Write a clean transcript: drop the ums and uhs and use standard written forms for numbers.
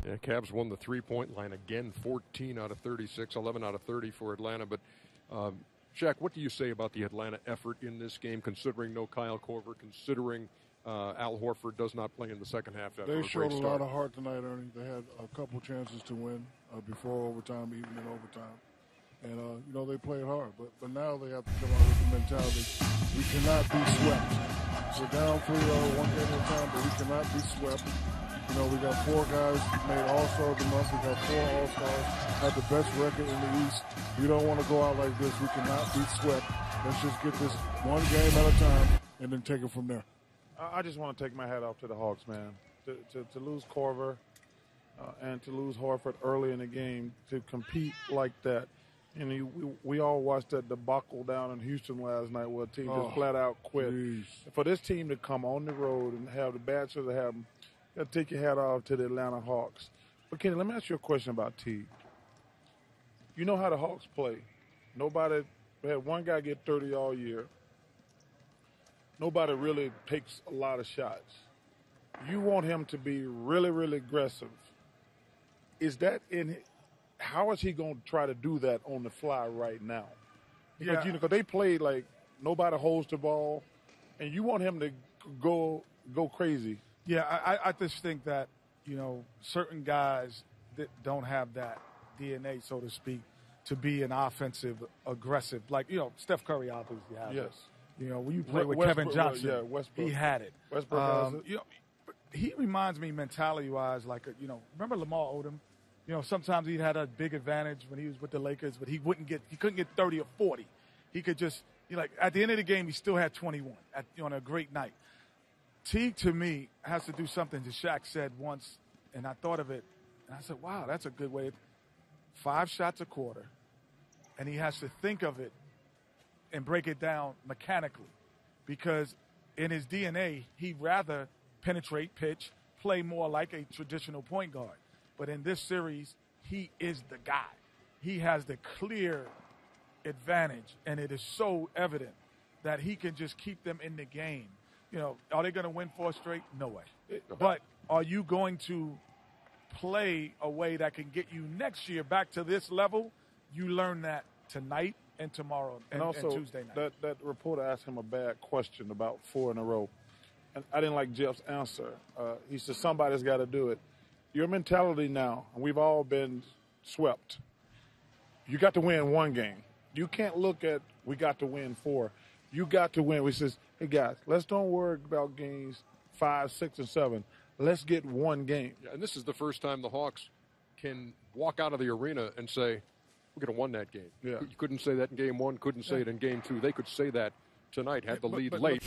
Yeah, Cavs won the three-point line again, 14 out of 36, 11 out of 30 for Atlanta. But, Shaq, what do you say about the Atlanta effort in this game, considering no Kyle Korver, considering Al Horford does not play in the second half after a great start? They showed a lot of heart tonight, Ernie. They had a couple chances to win before overtime, even in overtime. And, they played hard. But now they have to come out with the mentality. We cannot be swept. We're down 3-0, one game at a time, but we cannot be swept. We got 4 guys made All-Star of the month. We got 4 All-Stars, had the best record in the East. We don't want to go out like this. We cannot be swept. Let's just get this one game at a time and then take it from there. I just want to take my hat off to the Hawks, man. To lose Korver and to lose Horford early in the game, to compete like that. We all watched that debacle down in Houston last night where a team just flat out quit. Geez. For this team to come on the road and have the bad shows that happen, you got to take your hat off to the Atlanta Hawks. But, Kenny, let me ask you a question about Teague. You know how the Hawks play. We had one guy get 30 all year. Nobody really takes a lot of shots. You want him to be really, really aggressive. Is that in – how is he going to try to do that on the fly right now? Because, because they played like nobody holds the ball, and you want him to go crazy. Yeah, I just think that, certain guys that don't have that DNA, so to speak, to be an offensive, aggressive. Like, Steph Curry obviously has it. Yes. When you play with Kevin Johnson, Westbrook. he had it. Westbrook he reminds me mentality-wise like, remember Lamar Odom? Sometimes he had a big advantage when he was with the Lakers, but he couldn't get 30 or 40. He could just, at the end of the game, he still had 21 on a great night. Teague, to me, has to do something that Shaq said once, and I thought of it, and I said, wow, that's a good way. 5 shots a quarter, and he has to think of it and break it down mechanically, because in his DNA, he'd rather penetrate, pitch, play more like a traditional point guard. But in this series, he is the guy. He has the clear advantage, and it is so evident that he can just keep them in the game. Are they going to win 4 straight? No way. But are you going to play a way that can get you next year back to this level? You learn that tonight and tomorrow and also, Tuesday night. That reporter asked him a bad question about 4 in a row. And I didn't like Jeff's answer. He said, somebody's got to do it. Your mentality now, and we've all been swept, you got to win 1 game. You can't look at we got to win 4. You got to win. We says, hey, guys, let's don't worry about games 5, 6, and 7. Let's get 1 game. Yeah, and this is the first time the Hawks can walk out of the arena and say, we're going to win that game. Yeah. You couldn't say that in game 1, couldn't say it in game 2. They could say that tonight, had the lead late.